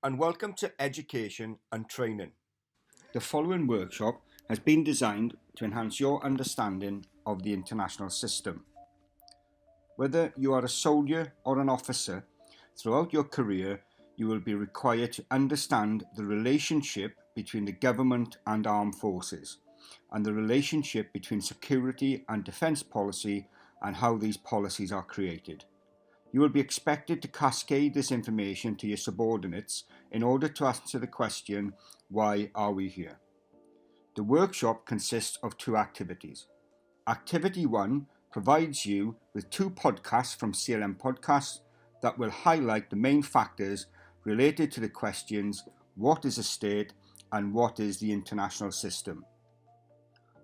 and welcome to Education and Training. The following workshop has been designed to enhance your understanding of the international system. Whether you are a soldier or an officer, throughout your career you will be required to understand the relationship between the government and armed forces, and the relationship between security and defence policy and how these policies are created. You will be expected to cascade this information to your subordinates in order to answer the question, why are we here? The workshop consists of two activities. Activity 1 provides you with 2 podcasts from CLM Podcasts that will highlight the main factors related to the questions, what is a state and what is the international system?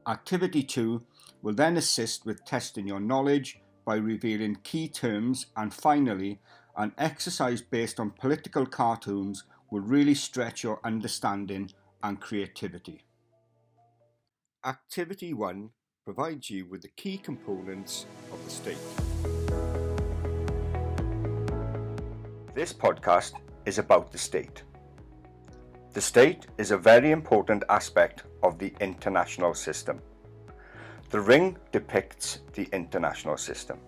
Activity 2 will then assist with testing your knowledge by revealing key terms, and finally, an exercise based on political cartoons will really stretch your understanding and creativity. Activity 1 provides you with the key components of the state. This podcast is about the state. The state is a very important aspect of the international system. The ring depicts the international system.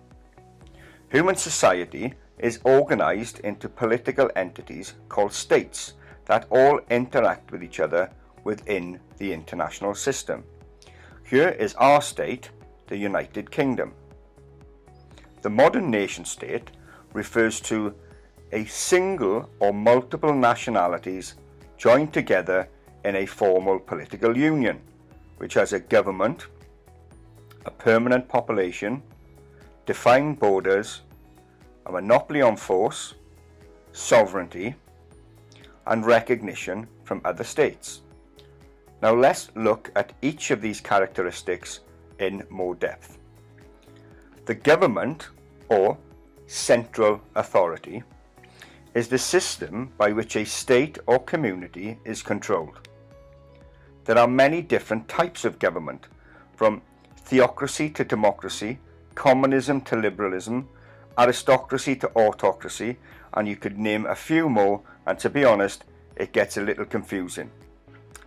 Human society is organized into political entities called states that all interact with each other within the international system. Here is our state, the United Kingdom. The modern nation state refers to a single or multiple nationalities joined together in a formal political union, which has a government, a permanent population, defined borders, a monopoly on force, sovereignty, and recognition from other states. Now let's look at each of these characteristics in more depth. The government, or central authority, is the system by which a state or community is controlled. There are many different types of government, from theocracy to democracy, communism to liberalism, aristocracy to autocracy, and you could name a few more, and to be honest, it gets a little confusing.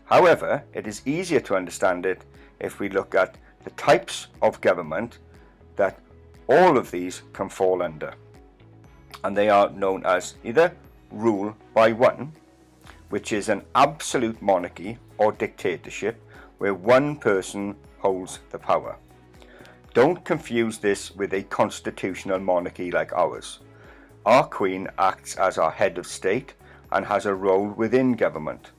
However, it is easier to understand it if we look at the types of government that all of these can fall under. And they are known as either rule by one, which is an absolute monarchy or dictatorship where one person holds the power. Don't confuse this with a constitutional monarchy like ours. Our Queen acts as our head of state and has a role within government.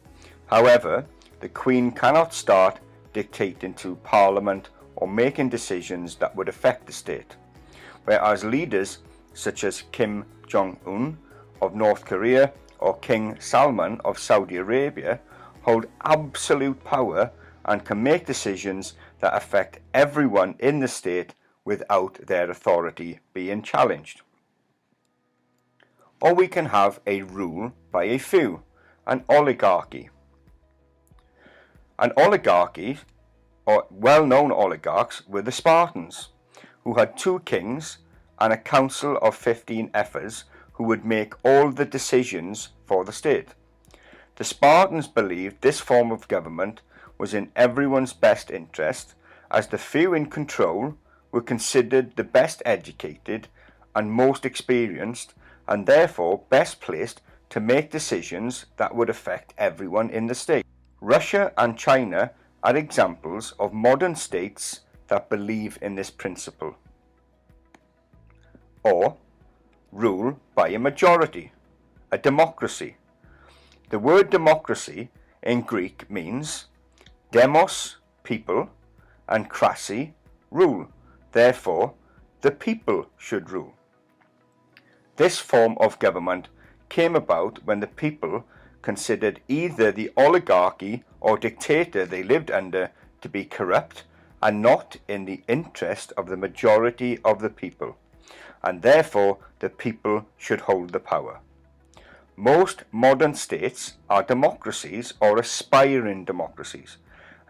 However, the Queen cannot start dictating to Parliament or making decisions that would affect the state, whereas leaders such as Kim Jong-un of North Korea or King Salman of Saudi Arabia hold absolute power and can make decisions that affect everyone in the state without their authority being challenged. Or we can have a rule by a few, an oligarchy. An oligarchy, or well-known oligarchs, were the Spartans, who had 2 kings and a council of 15 ephors who would make all the decisions for the state. The Spartans believed this form of government was in everyone's best interest, as the few in control were considered the best educated and most experienced, and therefore best placed to make decisions that would affect everyone in the state. Russia and China are examples of modern states that believe in this principle. Or rule by a majority, a democracy. The word democracy in Greek means demos, people, and krasi, rule. Therefore, the people should rule. This form of government came about when the people considered either the oligarchy or dictator they lived under to be corrupt and not in the interest of the majority of the people, and therefore the people should hold the power. Most modern states are democracies or aspiring democracies,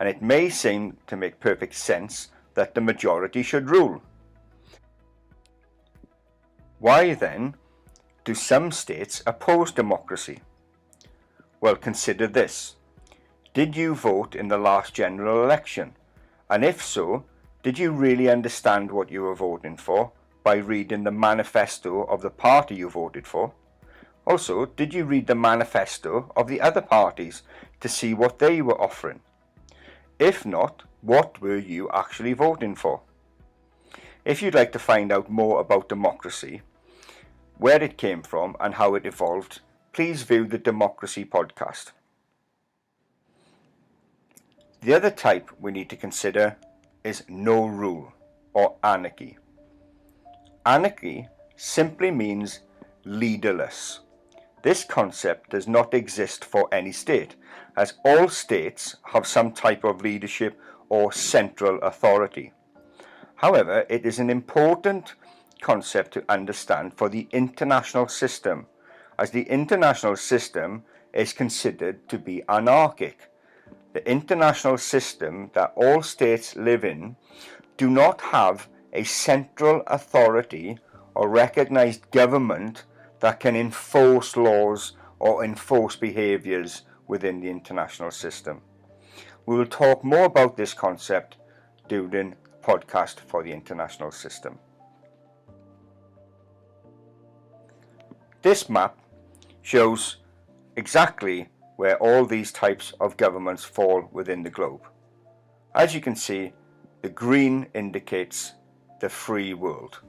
and it may seem to make perfect sense that the majority should rule. Why then do some states oppose democracy? Well, consider this. Did you vote in the last general election? And if so, did you really understand what you were voting for by reading the manifesto of the party you voted for? Also, did you read the manifesto of the other parties to see what they were offering? If not, what were you actually voting for? If you'd like to find out more about democracy, where it came from and how it evolved, please view the Democracy podcast. The other type we need to consider is no rule or anarchy. Anarchy simply means leaderless. This concept does not exist for any state, as all states have some type of leadership or central authority. However, it is an important concept to understand for the international system, as the international system is considered to be anarchic. The international system that all states live in do not have a central authority or recognized government that can enforce laws or enforce behaviors within the international system. We will talk more about this concept during the podcast for the international system. This map shows exactly where all these types of governments fall within the globe. As you can see, the green indicates the free world,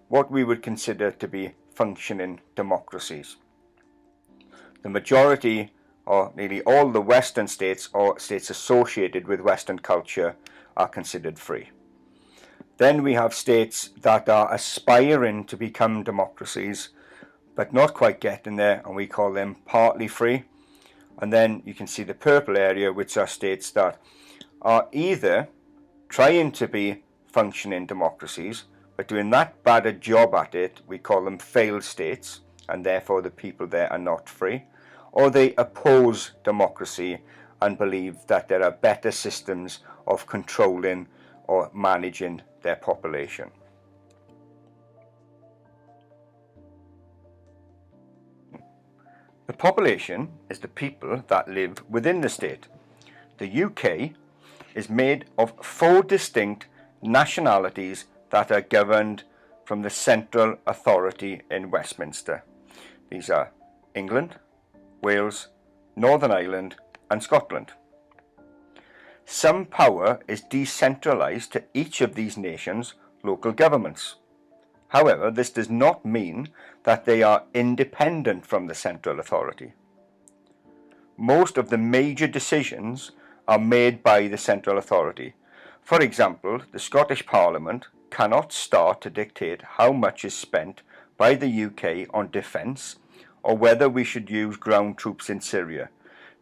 what we would consider to be functioning democracies. The majority, or nearly all the Western states or states associated with Western culture, are considered free. Then we have states that are aspiring to become democracies, but not quite getting there, and we call them partly free. And then you can see the purple area, which are states that are either trying to be functioning democracies, but doing that bad a job at it, we call them failed states, and therefore the people there are not free, or they oppose democracy and believe that there are better systems of controlling or managing their population. The population is the people that live within the state. The UK is made of 4 distinct nationalities that are governed from the central authority in Westminster. These are England, Wales, Northern Ireland and Scotland. Some power is decentralised to each of these nations' local governments. However, this does not mean that they are independent from the central authority. Most of the major decisions are made by the central authority. For example, the Scottish Parliament cannot start to dictate how much is spent by the UK on defence or whether we should use ground troops in Syria.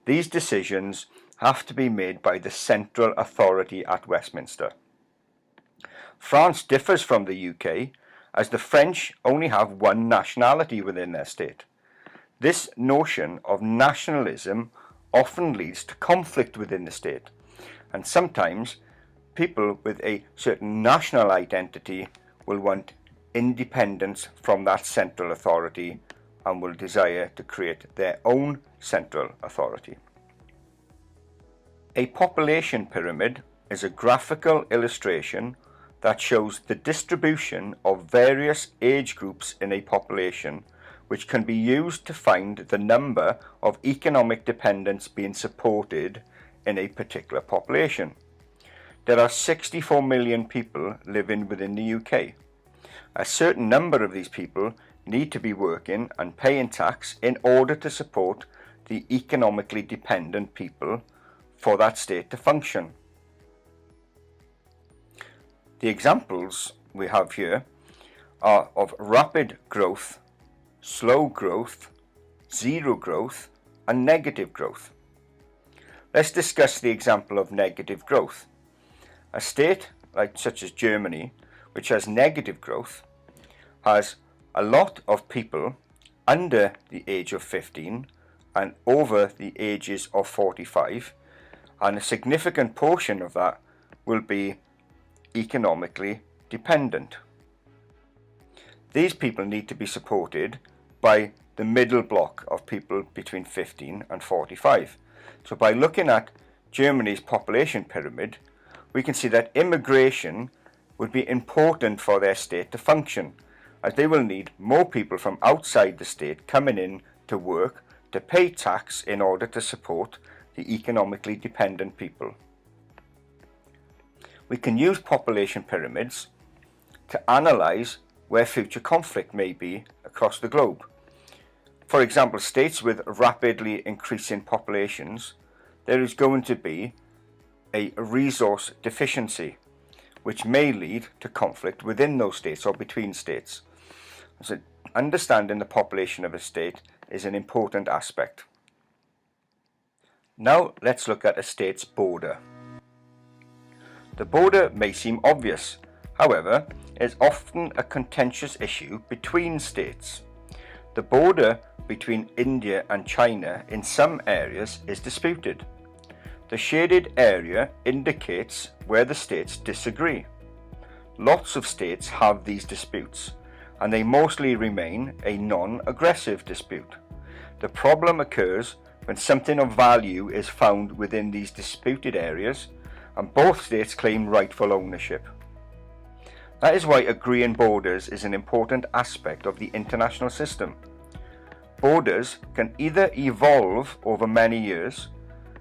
These decisions have to be made by the central authority at Westminster. France differs from the UK, as the French only have one nationality within their state. This notion of nationalism often leads to conflict within the state, and sometimes people with a certain national identity will want independence from that central authority and will desire to create their own central authority. A population pyramid is a graphical illustration that shows the distribution of various age groups in a population, which can be used to find the number of economic dependents being supported in a particular population. There are 64 million people living within the UK. A certain number of these people need to be working and paying tax in order to support the economically dependent people for that state to function. The examples we have here are of rapid growth, slow growth, zero growth, and negative growth. Let's discuss the example of negative growth. A state such as Germany, which has negative growth, has a lot of people under the age of 15 and over the ages of 45, and a significant portion of that will be economically dependent. These people need to be supported by the middle block of people between 15 and 45. So by looking at Germany's population pyramid, we can see that immigration would be important for their state to function, as they will need more people from outside the state coming in to work to pay tax in order to support the economically dependent people. We can use population pyramids to analyse where future conflict may be across the globe. For example, states with rapidly increasing populations, there is going to be a resource deficiency, which may lead to conflict within those states or between states. So understanding the population of a state is an important aspect. Now let's look at a state's border. The border may seem obvious, however, it is often a contentious issue between states. The border between India and China in some areas is disputed. The shaded area indicates where the states disagree. Lots of states have these disputes, and they mostly remain a non-aggressive dispute. The problem occurs when something of value is found within these disputed areas, and both states claim rightful ownership. That is why agreeing borders is an important aspect of the international system. Borders can either evolve over many years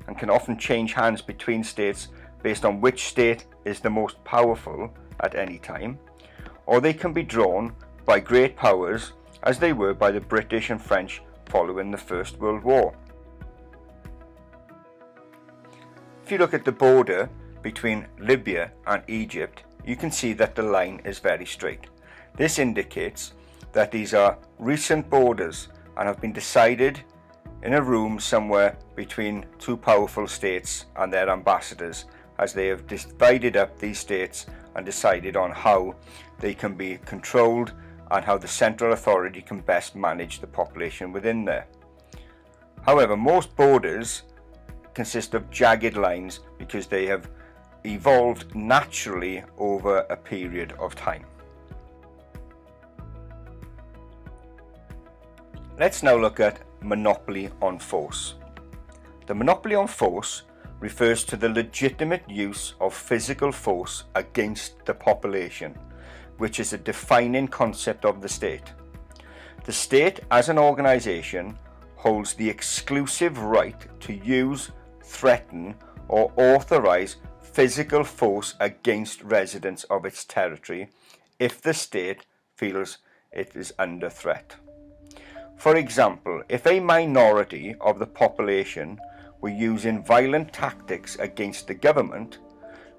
and can often change hands between states based on which state is the most powerful at any time, or they can be drawn by great powers as they were by the British and French following the First World War. If you look at the border between Libya and Egypt, you can see that the line is very straight. This indicates that these are recent borders and have been decided in a room somewhere between two powerful states and their ambassadors, as they have divided up these states and decided on how they can be controlled and how the central authority can best manage the population within there. However, most borders consist of jagged lines because they have evolved naturally over a period of time. Let's now look at monopoly on force. The monopoly on force refers to the legitimate use of physical force against the population, which is a defining concept of the state. The state as an organisation holds the exclusive right to use, threaten or authorise physical force against residents of its territory if the state feels it is under threat. For example, if a minority of the population were using violent tactics against the government,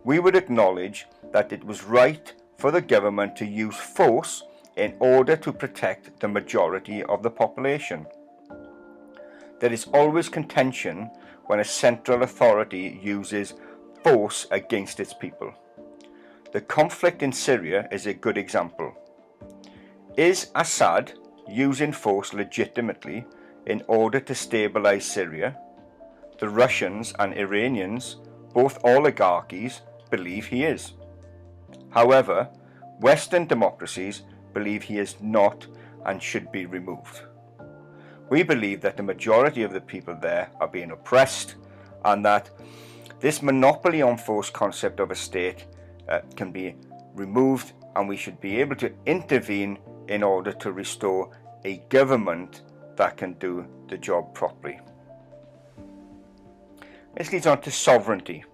we would acknowledge that it was right for the government to use force in order to protect the majority of the population. There is always contention when a central authority uses force against its people. The conflict in Syria is a good example. Is Assad using force legitimately in order to stabilize Syria? The Russians and Iranians, both oligarchies, believe he is. However, Western democracies believe he is not and should be removed. We believe that the majority of the people there are being oppressed, and that this monopoly on force concept of a state can be removed, and we should be able to intervene in order to restore a government that can do the job properly. This leads on to sovereignty.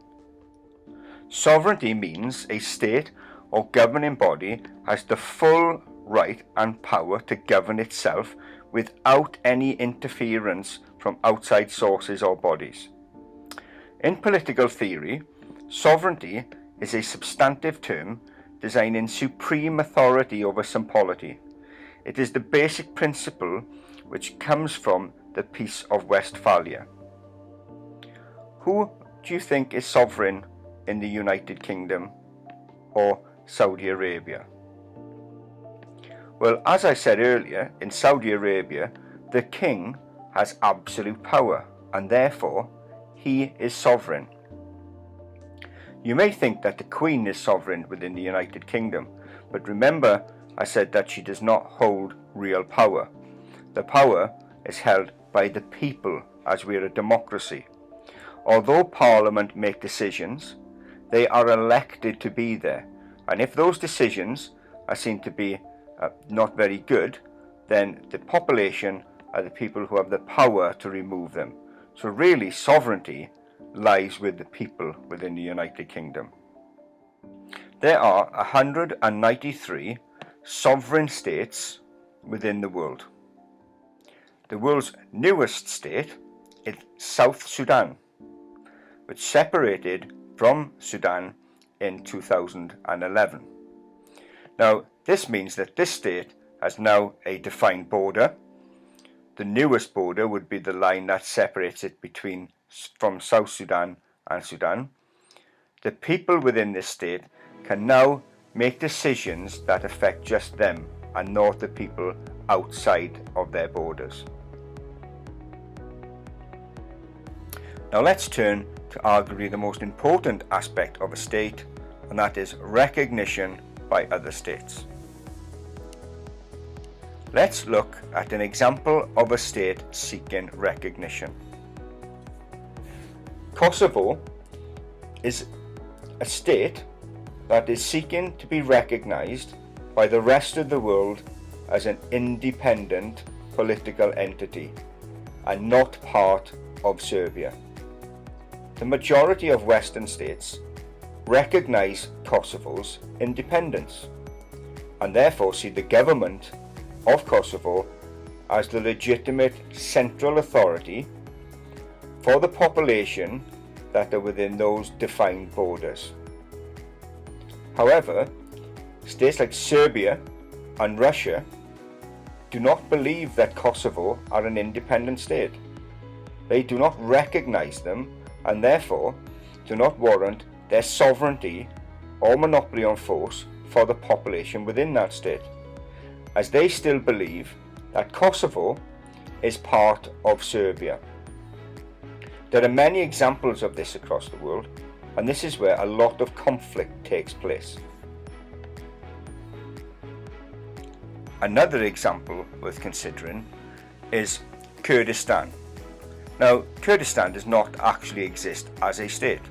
Sovereignty means a state or governing body has the full right and power to govern itself without any interference from outside sources or bodies. In political theory, sovereignty is a substantive term designing supreme authority over some polity. It is the basic principle which comes from the Peace of Westphalia. Who do you think is sovereign in the United Kingdom or Saudi Arabia? Well, as I said earlier, in Saudi Arabia, the king has absolute power, and therefore he is sovereign. You may think that the Queen is sovereign within the United Kingdom, but remember I said that she does not hold real power. the power is held by the people, as we are a democracy. Although Parliament make decisions, they are elected to be there, and if those decisions are seen to be not very good, then the population are the people who have the power to remove them. So really, sovereignty lies with the people within the United Kingdom. There are 193 sovereign states within the world. The world's newest state is South Sudan, which separated from Sudan in 2011. Now, this means that this state has now a defined border. The newest border would be the line that separates it from South Sudan and Sudan. The people within this state can now make decisions that affect just them and not the people outside of their borders. Now let's turn to arguably the most important aspect of a state, and that is recognition by other states. Let's look at an example of a state seeking recognition. Kosovo is a state that is seeking to be recognized by the rest of the world as an independent political entity and not part of Serbia. The majority of Western states recognize Kosovo's independence and therefore see the government of Kosovo as the legitimate central authority for the population that are within those defined borders. However, states like Serbia and Russia do not believe that Kosovo are an independent state. They do not recognize them and therefore do not warrant their sovereignty or monopoly on force for the population within that state, as they still believe that Kosovo is part of Serbia. There are many examples of this across the world, and this is where a lot of conflict takes place. Another example worth considering is Kurdistan. Now, Kurdistan does not actually exist as a state.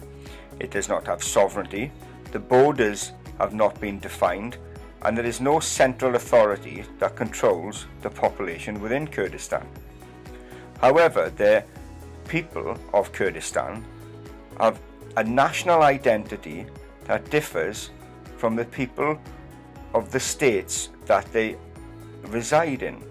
It does not have sovereignty, the borders have not been defined, and there is no central authority that controls the population within Kurdistan. However, the people of Kurdistan have a national identity that differs from the people of the states that they reside in.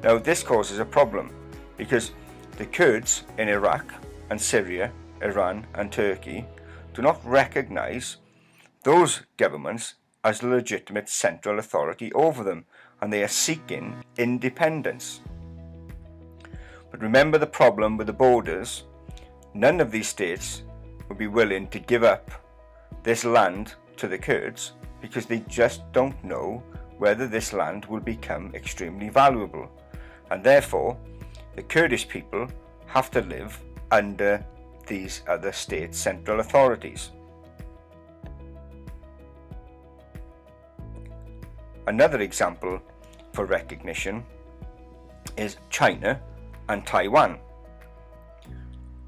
Now, this causes a problem because the Kurds in Iraq and Syria, Iran and Turkey do not recognize those governments as the legitimate central authority over them, and they are seeking independence. But remember the problem with the borders. None of these states would be willing to give up this land to the Kurds because they just don't know whether this land will become extremely valuable, and therefore the Kurdish people have to live under these other state central authorities. Another example for recognition is China and Taiwan.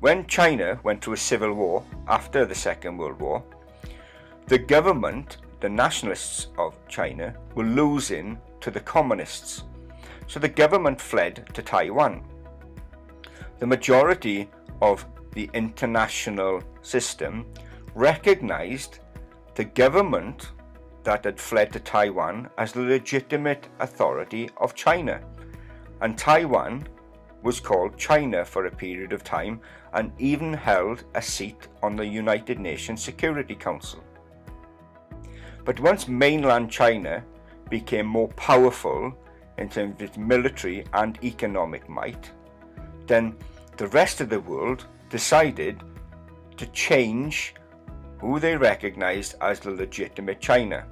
When China went through a civil war after the Second World War, the government, the nationalists of China, were losing to the communists. So the government fled to Taiwan. The majority of the international system recognized the government that had fled to Taiwan as the legitimate authority of China, and Taiwan was called China for a period of time and even held a seat on the United Nations Security Council. But once mainland China became more powerful in terms of its military and economic might, then the rest of the world decided to change who they recognized as the legitimate China.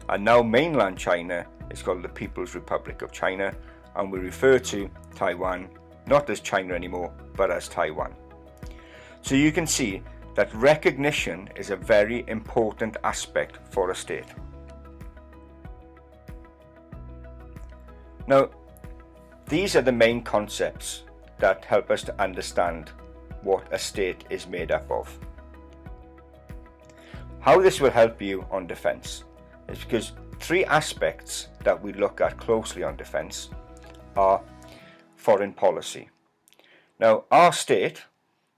And now mainland China is called the People's Republic of China, and we refer to Taiwan not as China anymore, but as Taiwan. So you can see that recognition is a very important aspect for a state. Now, These are the main concepts that help us to understand what a state is made up of. How this will help you on defence is because three aspects that we look at closely on defence are foreign policy. Now, our state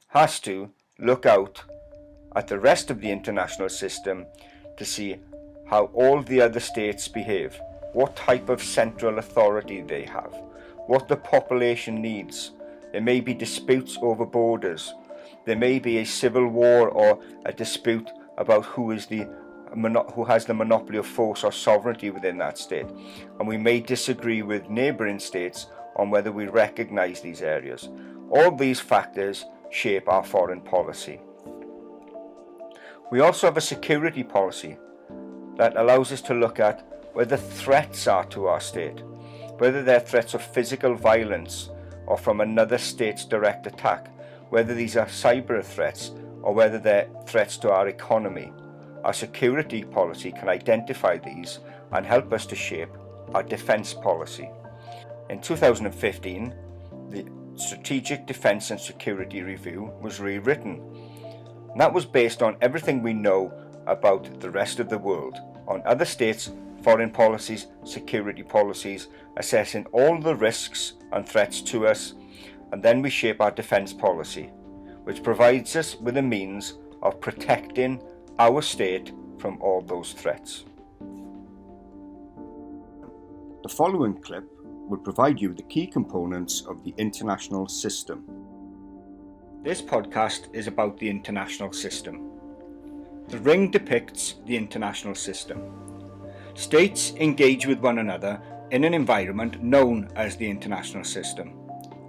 has to look out at the rest of the international system to see how all the other states behave, what type of central authority they have, what the population needs. There may be disputes over borders. There may be a civil war or a dispute about who has the monopoly of force or sovereignty within that state. And we may disagree with neighbouring states on whether we recognise these areas. All these factors shape our foreign policy. We also have a security policy that allows us to look at where the threats are to our state, whether they're threats of physical violence or from another state's direct attack, whether these are cyber threats or whether they're threats to our economy. Our security policy can identify these and help us to shape our defence policy. In 2015, the Strategic Defence and Security Review was rewritten. And that was based on everything we know about the rest of the world, on other states' foreign policies, security policies, assessing all the risks and threats to us, and then we shape our defence policy, which provides us with a means of protecting our state from all those threats. The following clip will provide you the key components of the international system. This podcast is about the international system. The ring depicts the international system. States engage with one another in an environment known as the international system.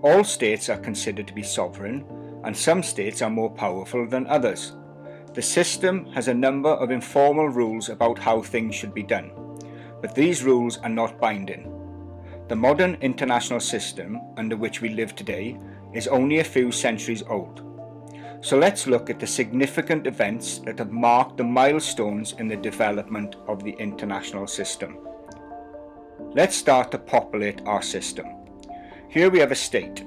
All states are considered to be sovereign, and some states are more powerful than others. The system has a number of informal rules about how things should be done, but these rules are not binding. The modern international system under which we live today is only a few centuries old. So let's look at the significant events that have marked the milestones in the development of the international system. Let's start to populate our system. Here we have a state,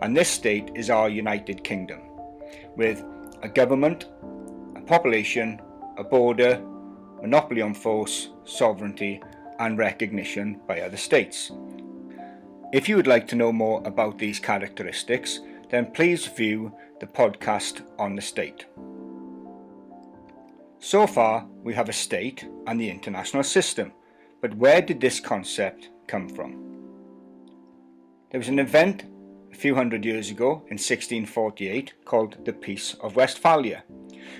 and this state is our United Kingdom, with a government, a population, a border, monopoly on force, sovereignty, and recognition by other states. If you would like to know more about these characteristics, then please view the podcast on the state. So far, we have a state and the international system, but where did this concept come from? There was an event a few hundred years ago in 1648 called the Peace of Westphalia,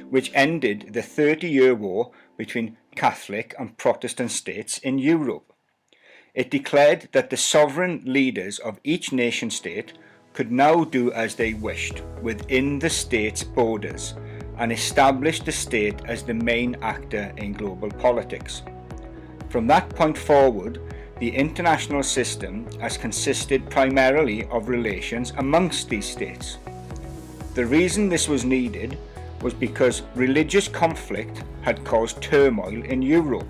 which ended the 30-year war between Catholic and Protestant states in Europe. It declared that the sovereign leaders of each nation-state could now do as they wished within the state's borders and established the state as the main actor in global politics. From that point forward, the international system has consisted primarily of relations amongst these states. The reason this was needed was because religious conflict had caused turmoil in Europe.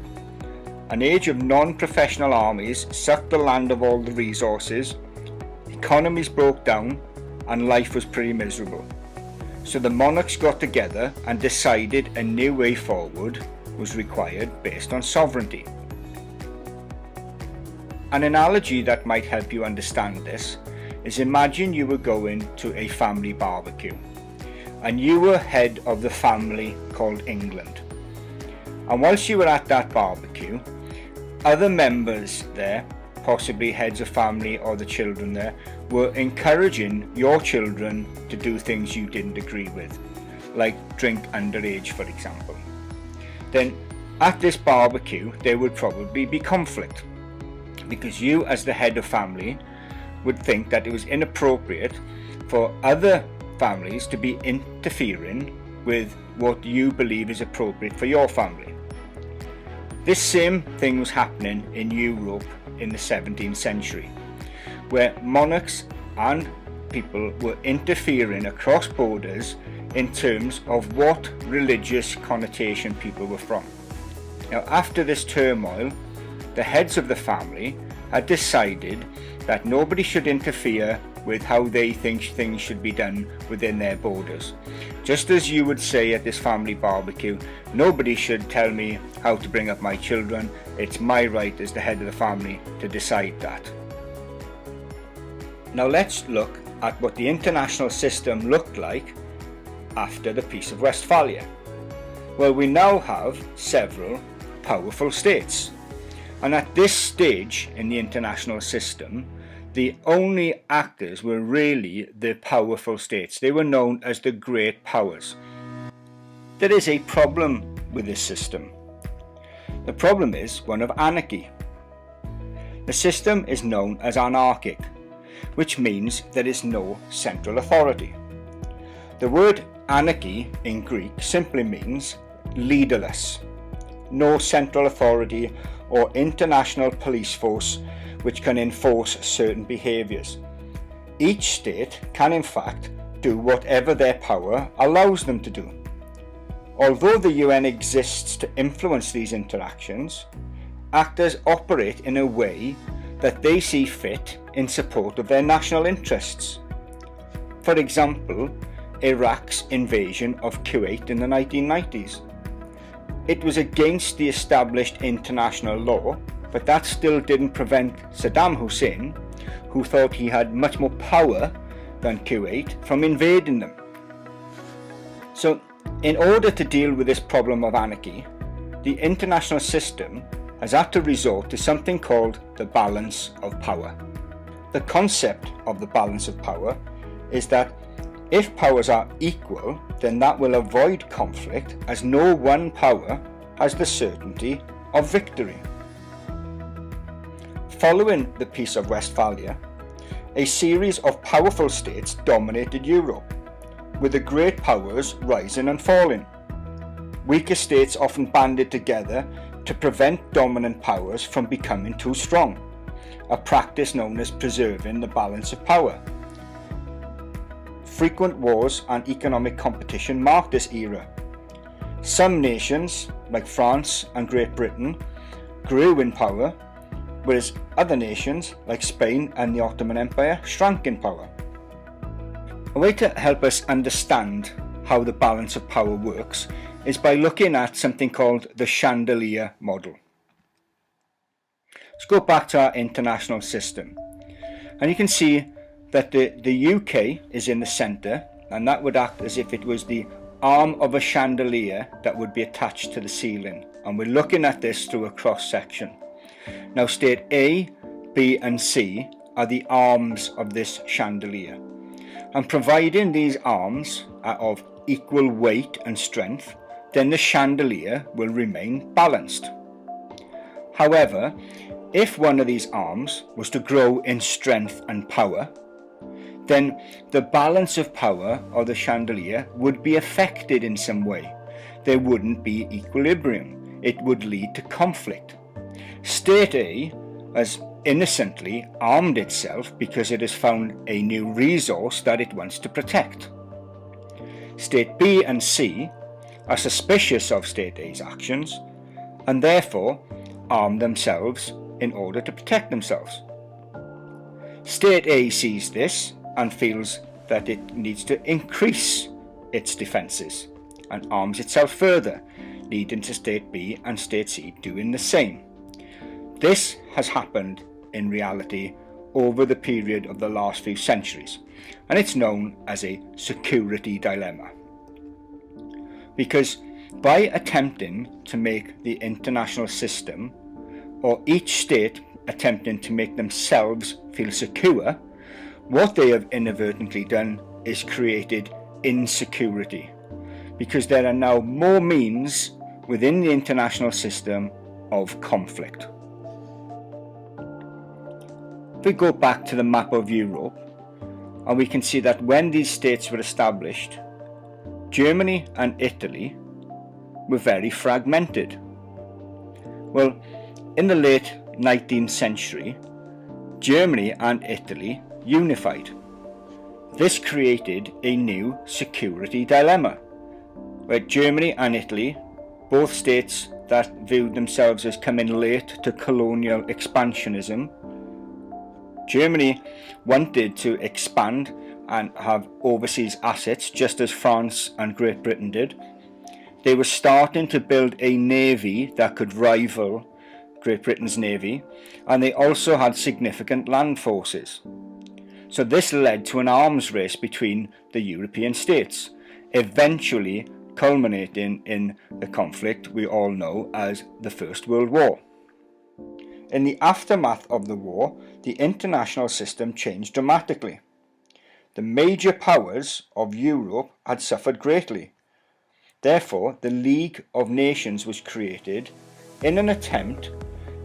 An age of non-professional armies sucked the land of all the resources, economies broke down, and life was pretty miserable. So the monarchs got together and decided a new way forward was required based on sovereignty. An analogy that might help you understand this is, imagine you were going to a family barbecue and you were head of the family called England. And whilst you were at that barbecue, other members there, possibly heads of family or the children there, were encouraging your children to do things you didn't agree with, like drink underage, for example. Then at this barbecue there would probably be conflict, because you as the head of family would think that it was inappropriate for other families to be interfering with what you believe is appropriate for your family. This same thing was happening in Europe in the 17th century, where monarchs and people were interfering across borders in terms of what religious connotation people were from. Now, after this turmoil, the heads of the family had decided that nobody should interfere with how they think things should be done within their borders. Just as you would say at this family barbecue, nobody should tell me how to bring up my children, it's my right as the head of the family to decide that. Now let's look at what the international system looked like after the Peace of Westphalia. Well, we now have several powerful states, and at this stage in the international system, the only actors were really the powerful states. They were known as the great powers. There is a problem with this system. The problem is one of anarchy. The system is known as anarchic, which means there is no central authority. The word anarchy in Greek simply means leaderless, no central authority or international police force which can enforce certain behaviours. Each state can in fact do whatever their power allows them to do. Although the UN exists to influence these interactions, actors operate in a way that they see fit in support of their national interests. For example, Iraq's invasion of Kuwait in the 1990s. It was against the established international law, but that still didn't prevent Saddam Hussein, who thought he had much more power than Kuwait, from invading them. So, in order to deal with this problem of anarchy, the international system has had to resort to something called the balance of power. The concept of the balance of power is that if powers are equal, then that will avoid conflict, as no one power has the certainty of victory. Following the Peace of Westphalia, a series of powerful states dominated Europe, with the great powers rising and falling. Weaker states often banded together to prevent dominant powers from becoming too strong, a practice known as preserving the balance of power. Frequent wars and economic competition marked this era. Some nations, like France and Great Britain, grew in power, whereas other nations, like Spain and the Ottoman Empire, shrank in power. A way to help us understand how the balance of power works is by looking at something called the chandelier model. Let's go back to our international system, and you can see that the UK is in the centre, and that would act as if it was the arm of a chandelier that would be attached to the ceiling, and we're looking at this through a cross section. Now state A, B and C are the arms of this chandelier, and providing these arms are of equal weight and strength, then the chandelier will remain balanced. However, if one of these arms was to grow in strength and power, then the balance of power of the chandelier would be affected in some way. There wouldn't be equilibrium. It would lead to conflict. State A has innocently armed itself because it has found a new resource that it wants to protect. State B and C are suspicious of State A's actions and therefore arm themselves in order to protect themselves. State A sees this and feels that it needs to increase its defences and arms itself further, leading to State B and State C doing the same. This has happened in reality over the period of the last few centuries, and it's known as a security dilemma. Because by attempting to make the international system, or each state attempting to make themselves feel secure, what they have inadvertently done is created insecurity, because there are now more means within the international system of conflict. If we go back to the map of Europe, and we can see that when these states were established, Germany and Italy were very fragmented. Well, in the late 19th century, Germany and Italy unified. This created a new security dilemma, where Germany and Italy, both states that viewed themselves as coming late to colonial expansionism, Germany wanted to expand and have overseas assets just as France and Great Britain did. They were starting to build a navy that could rival Great Britain's navy, and they also had significant land forces. So this led to an arms race between the European states, eventually culminating in the conflict we all know as the First World War. In the aftermath of the war, the international system changed dramatically. The major powers of Europe had suffered greatly. Therefore, the League of Nations was created in an attempt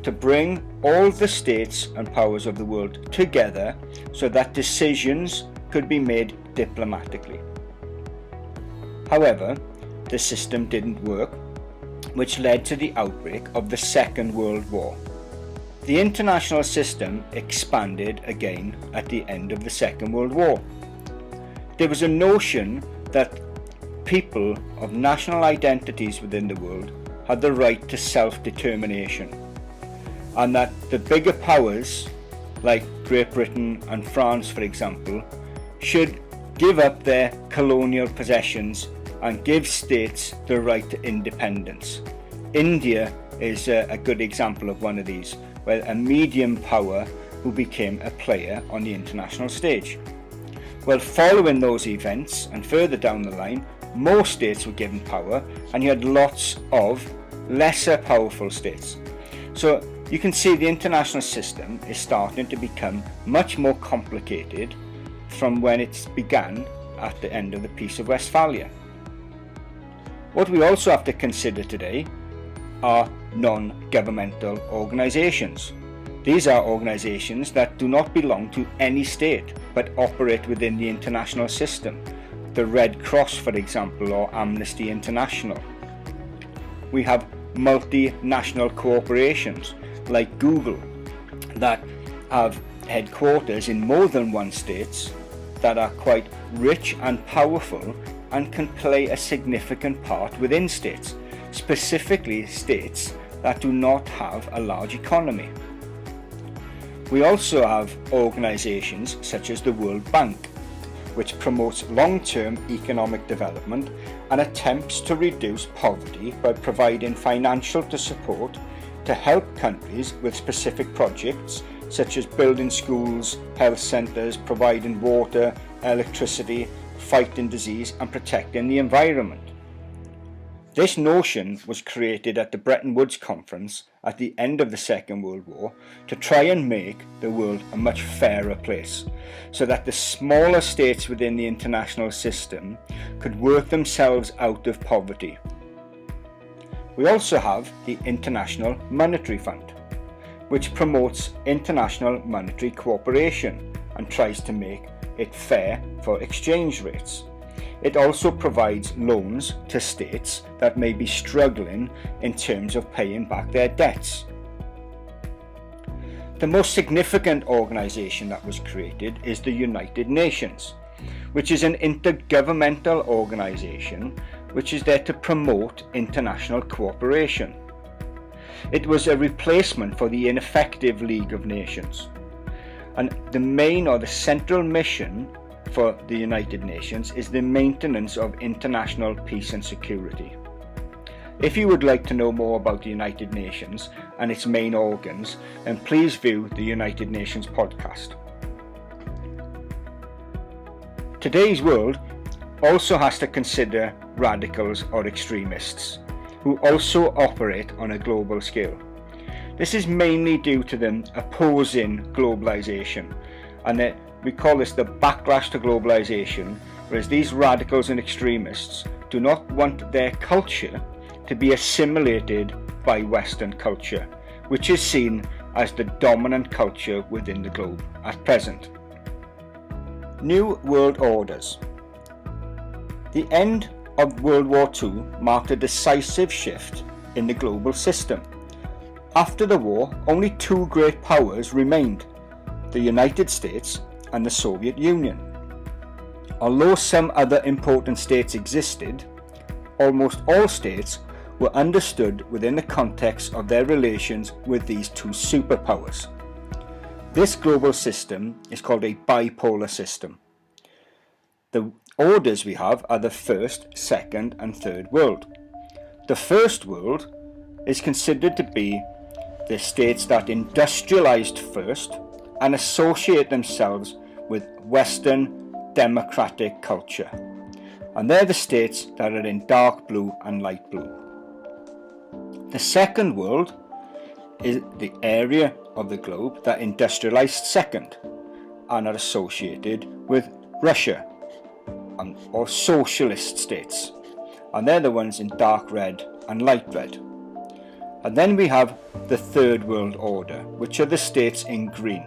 to bring all the states and powers of the world together so that decisions could be made diplomatically. However, the system didn't work, which led to the outbreak of the Second World War. The international system expanded again at the end of the Second World War. There was a notion that people of national identities within the world had the right to self-determination, and that the bigger powers, like Great Britain and France for example, should give up their colonial possessions and give states the right to independence. India is a good example of one of these, where a medium power who became a player on the international stage. Well, following those events and further down the line, more states were given power, and you had lots of lesser powerful states. So you can see the international system is starting to become much more complicated from when it began at the end of the Peace of Westphalia. What we also have to consider today are non-governmental organisations. These are organisations that do not belong to any state but operate within the international system. The Red Cross, for example, or Amnesty International. We have multinational corporations like Google that have headquarters in more than one state, that are quite rich and powerful and can play a significant part within states, specifically states that do not have a large economy. We also have organisations such as the World Bank, which promotes long-term economic development and attempts to reduce poverty by providing financial support to help countries with specific projects such as building schools, health centres, providing water, electricity, fighting disease and protecting the environment. This notion was created at the Bretton Woods Conference at the end of the Second World War to try and make the world a much fairer place, so that the smaller states within the international system could work themselves out of poverty. We also have the International Monetary Fund, which promotes international monetary cooperation and tries to make it fair for exchange rates. It also provides loans to states that may be struggling in terms of paying back their debts. The most significant organisation that was created is the United Nations, which is an intergovernmental organisation which is there to promote international cooperation. It was a replacement for the ineffective League of Nations, and the main or the central mission for the United Nations is the maintenance of international peace and security. If you would like to know more about the United Nations and its main organs, then please view the United Nations podcast. Today's world also has to consider radicals or extremists, who also operate on a global scale. This is mainly due to them opposing globalization, and we call this the backlash to globalization, whereas these radicals and extremists do not want their culture to be assimilated by Western culture, which is seen as the dominant culture within the globe at present. New World Orders. The end of World War II marked a decisive shift in the global system. After the war, only two great powers remained, the United States and the Soviet Union. Although some other important states existed, almost all states were understood within the context of their relations with these two superpowers. This global system is called a bipolar system. The orders we have are the first, second and third world. The first world is considered to be the states that industrialized first and associate themselves with Western democratic culture. And they're the states that are in dark blue and light blue. The second world is the area of the globe that industrialized second and are associated with Russia or socialist states, and they're the ones in dark red and light red. And then we have the third world order, which are the states in green.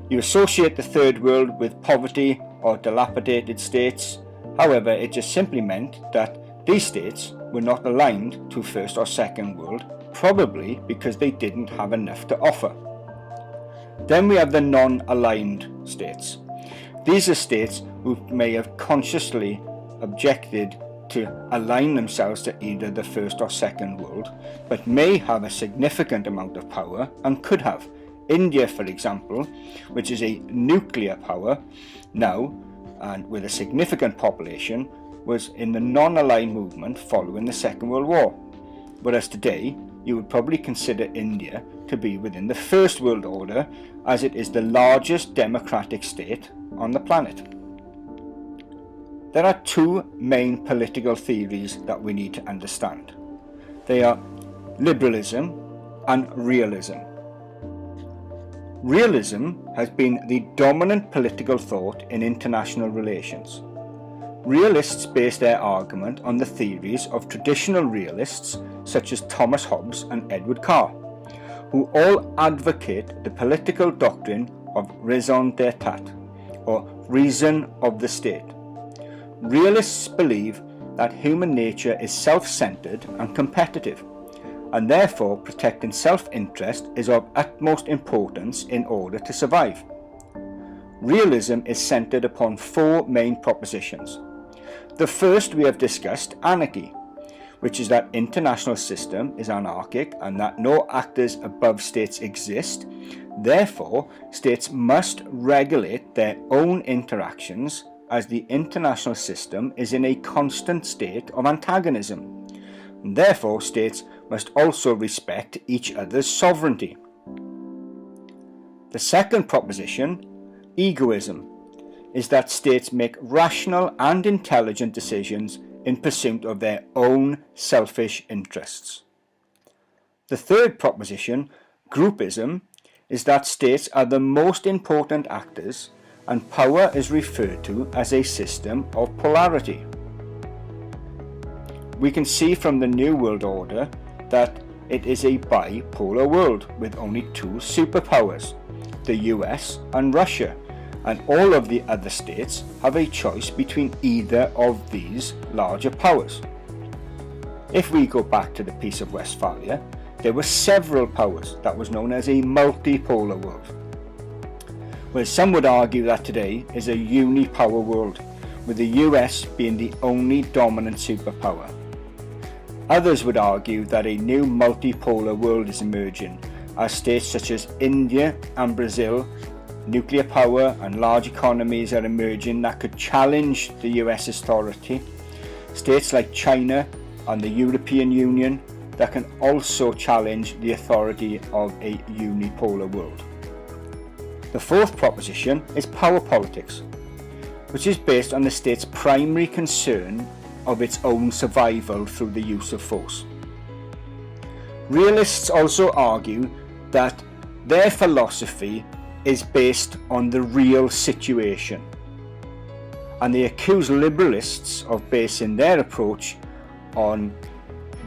You associate the third world with poverty or dilapidated states. However, it just simply meant that these states were not aligned to first or second world, probably because they didn't have enough to offer. Then we have the non-aligned states. These are states who may have consciously objected to align themselves to either the first or second world, but may have a significant amount of power and could have. India, for example, which is a nuclear power now and with a significant population, was in the non-aligned movement following the Second World War. Whereas today, you would probably consider India to be within the First World Order, as it is the largest democratic state on the planet. There are two main political theories that we need to understand. They are liberalism and realism. Realism has been the dominant political thought in international relations. Realists base their argument on the theories of traditional realists such as Thomas Hobbes and Edward Carr, who all advocate the political doctrine of raison d'etat, or reason of the state. Realists believe that human nature is self-centered and competitive, and therefore protecting self-interest is of utmost importance in order to survive. Realism is centered upon four main propositions. The first we have discussed, anarchy, which is that international system is anarchic and that no actors above states exist. Therefore, states must regulate their own interactions, as the international system is in a constant state of antagonism. Therefore, states must also respect each other's sovereignty. The second proposition, egoism, is that states make rational and intelligent decisions in pursuit of their own selfish interests. The third proposition, groupism, is that states are the most important actors and power is referred to as a system of polarity. We can see from the New World Order that it is a bipolar world with only two superpowers, the US and Russia, and all of the other states have a choice between either of these larger powers. If we go back to the Peace of Westphalia, there were several powers that was known as a multipolar world. Well, some would argue that today is a unipower world, with the US being the only dominant superpower. Others would argue that a new multipolar world is emerging, as states such as India and Brazil, nuclear power and large economies are emerging that could challenge the US authority. States like China and the European Union that can also challenge the authority of a unipolar world. The fourth proposition is power politics, which is based on the state's primary concern of its own survival through the use of force. Realists also argue that their philosophy is based on the real situation, and they accuse liberalists of basing their approach on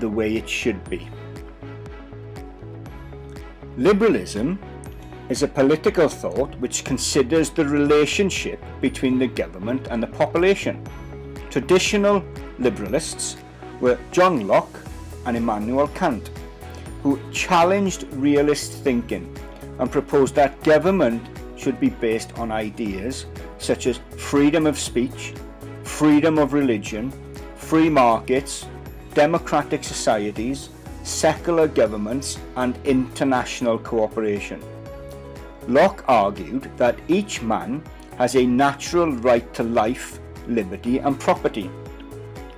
the way it should be. Liberalism is a political thought which considers the relationship between the government and the population. Traditional liberalists were John Locke and Immanuel Kant, who challenged realist thinking and proposed that government should be based on ideas such as freedom of speech, freedom of religion, free markets, democratic societies, secular governments and international cooperation. Locke argued that each man has a natural right to life, liberty and property,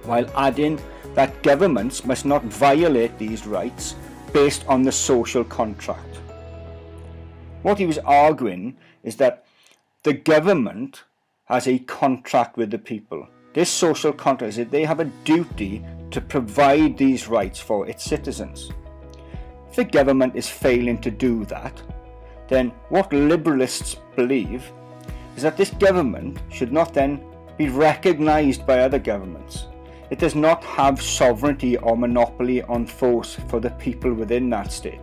while adding that governments must not violate these rights based on the social contract. What he was arguing is that the government has a contract with the people. This social contract is that they have a duty to provide these rights for its citizens. If the government is failing to do that, then what liberalists believe is that this government should not then be recognised by other governments. It does not have sovereignty or monopoly on force for the people within that state.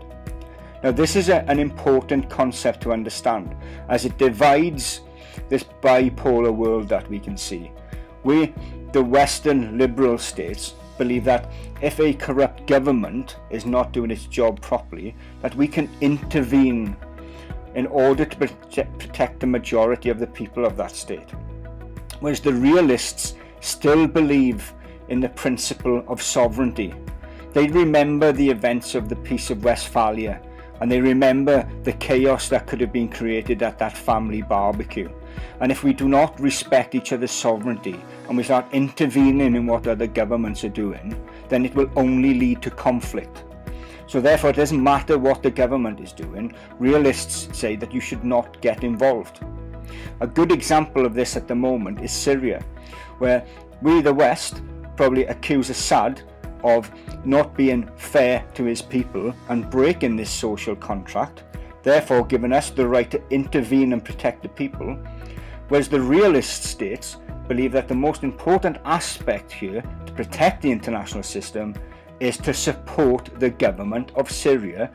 Now this is an important concept to understand, as it divides this bipolar world that we can see. We, the Western liberal states, believe that if a corrupt government is not doing its job properly, that we can intervene in order to protect the majority of the people of that state. Whereas the realists still believe in the principle of sovereignty. They remember the events of the Peace of Westphalia, and they remember the chaos that could have been created at that family barbecue. And if we do not respect each other's sovereignty and we start intervening in what other governments are doing, then it will only lead to conflict. So therefore it doesn't matter what the government is doing. Realists say that you should not get involved. A good example of this at the moment is Syria, where we, the West, probably accuse Assad of not being fair to his people and breaking this social contract, therefore giving us the right to intervene and protect the people, whereas the realist states believe that the most important aspect here to protect the international system is to support the government of Syria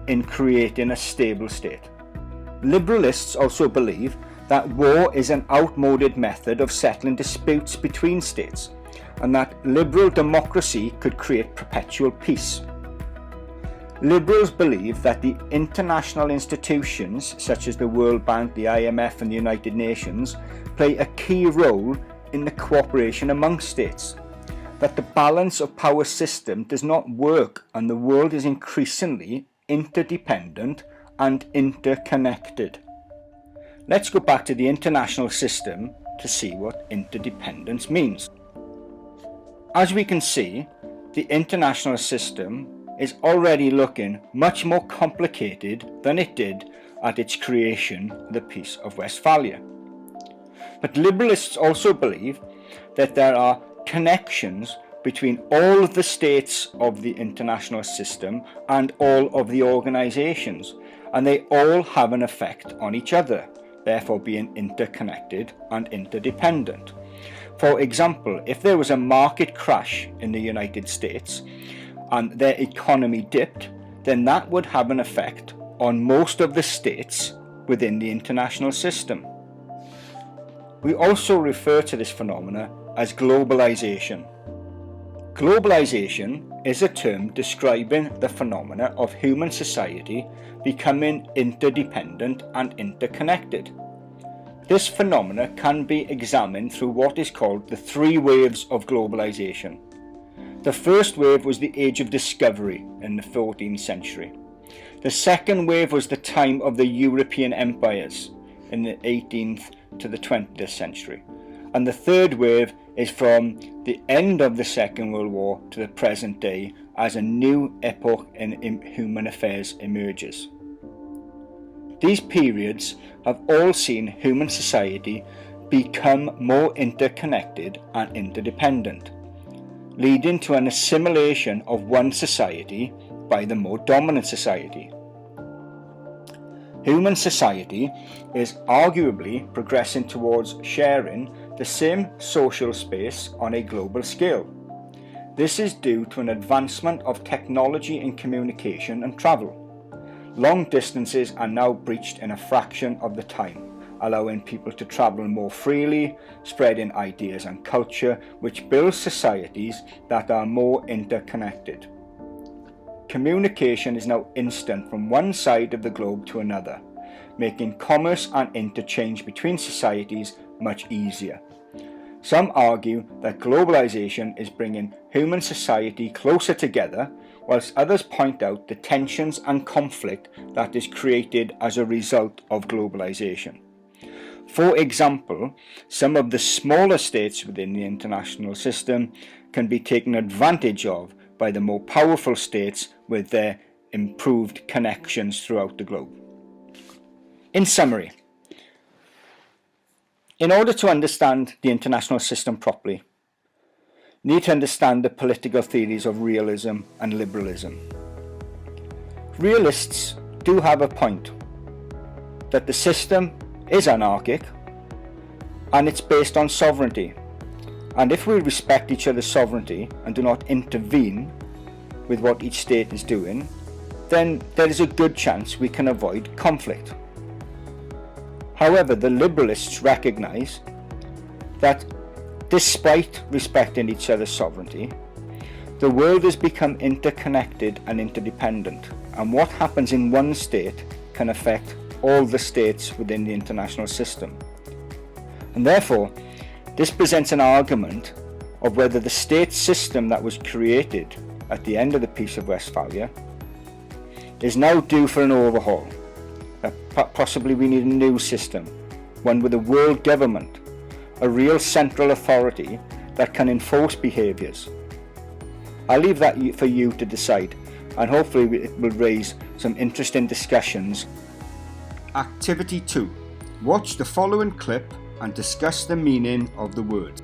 in creating a stable state. Liberalists also believe that war is an outmoded method of settling disputes between states, and that liberal democracy could create perpetual peace. Liberals believe that the international institutions such as the World Bank, the IMF and the United Nations play a key role in the cooperation among states, that the balance of power system does not work and the world is increasingly interdependent and interconnected. Let's go back to the international system to see what interdependence means. As we can see, the international system is already looking much more complicated than it did at its creation, the Peace of Westphalia. But liberalists also believe that there are connections between all of the states of the international system and all of the organisations, and they all have an effect on each other, therefore being interconnected and interdependent. For example, if there was a market crash in the United States and their economy dipped, then that would have an effect on most of the states within the international system. We also refer to this phenomena as globalization. Globalization is a term describing the phenomena of human society becoming interdependent and interconnected. This phenomena can be examined through what is called the three waves of globalization. The first wave was the Age of Discovery in the 14th century. The second wave was the time of the European empires in the 18th to the 20th century. And the third wave is from the end of the Second World War to the present day, as a new epoch in human affairs emerges. These periods have all seen human society become more interconnected and interdependent, leading to an assimilation of one society by the more dominant society. Human society is arguably progressing towards sharing the same social space on a global scale. This is due to an advancement of technology in communication and travel. Long distances are now breached in a fraction of the time, allowing people to travel more freely, spreading ideas and culture, which builds societies that are more interconnected. Communication is now instant from one side of the globe to another, making commerce and interchange between societies much easier. Some argue that globalization is bringing human society closer together, whilst others point out the tensions and conflict that is created as a result of globalization. For example, some of the smaller states within the international system can be taken advantage of by the more powerful states with their improved connections throughout the globe. In summary, in order to understand the international system properly, you need to understand the political theories of realism and liberalism. Realists do have a point that the system is anarchic and it's based on sovereignty, and if we respect each other's sovereignty and do not intervene with what each state is doing, then there is a good chance we can avoid conflict. However, the liberalists recognise that despite respecting each other's sovereignty, the world has become interconnected and interdependent, and what happens in one state can affect all the states within the international system. And therefore, this presents an argument of whether the state system that was created at the end of the Peace of Westphalia is now due for an overhaul. Possibly we need a new system, one with a world government, a real central authority that can enforce behaviours. I'll leave that for you to decide, and hopefully it will raise some interesting discussions. Activity 2. Watch the following clip and discuss the meaning of the word.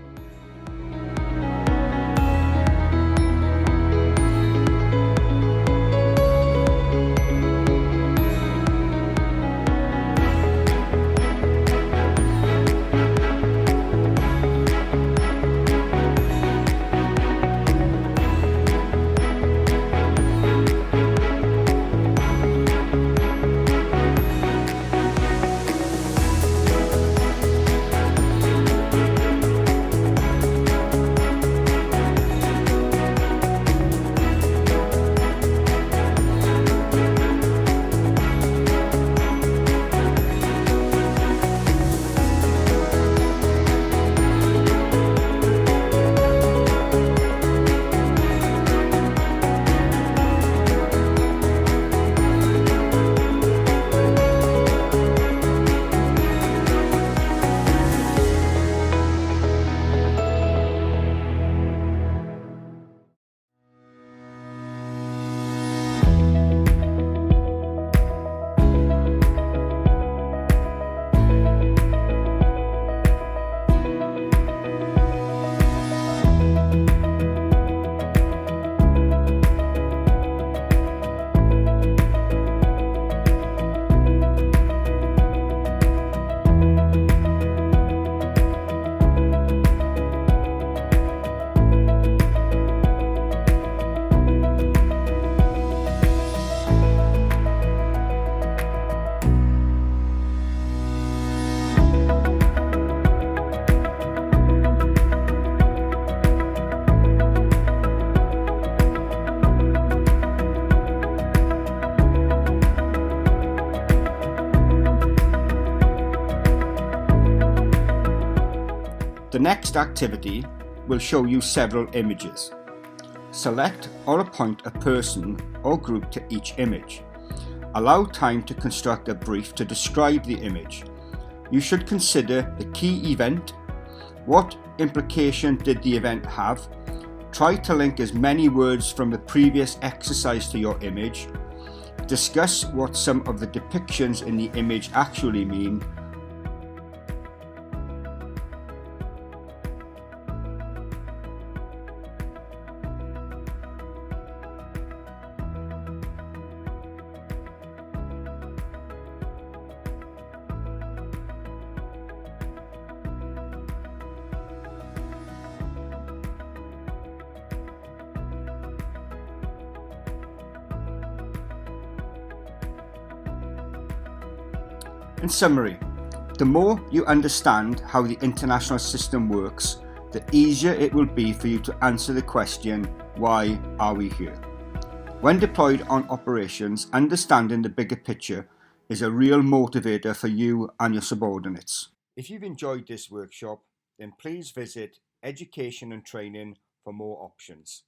The next activity will show you several images. Select or appoint a person or group to each image. Allow time to construct a brief to describe the image. You should consider the key event. What implication did the event have? Try to link as many words from the previous exercise to your image. Discuss what some of the depictions in the image actually mean. In summary, the more you understand how the international system works, the easier it will be for you to answer the question, why are we here? When deployed on operations, understanding the bigger picture is a real motivator for you and your subordinates. If you've enjoyed this workshop, then please visit Education and Training for more options.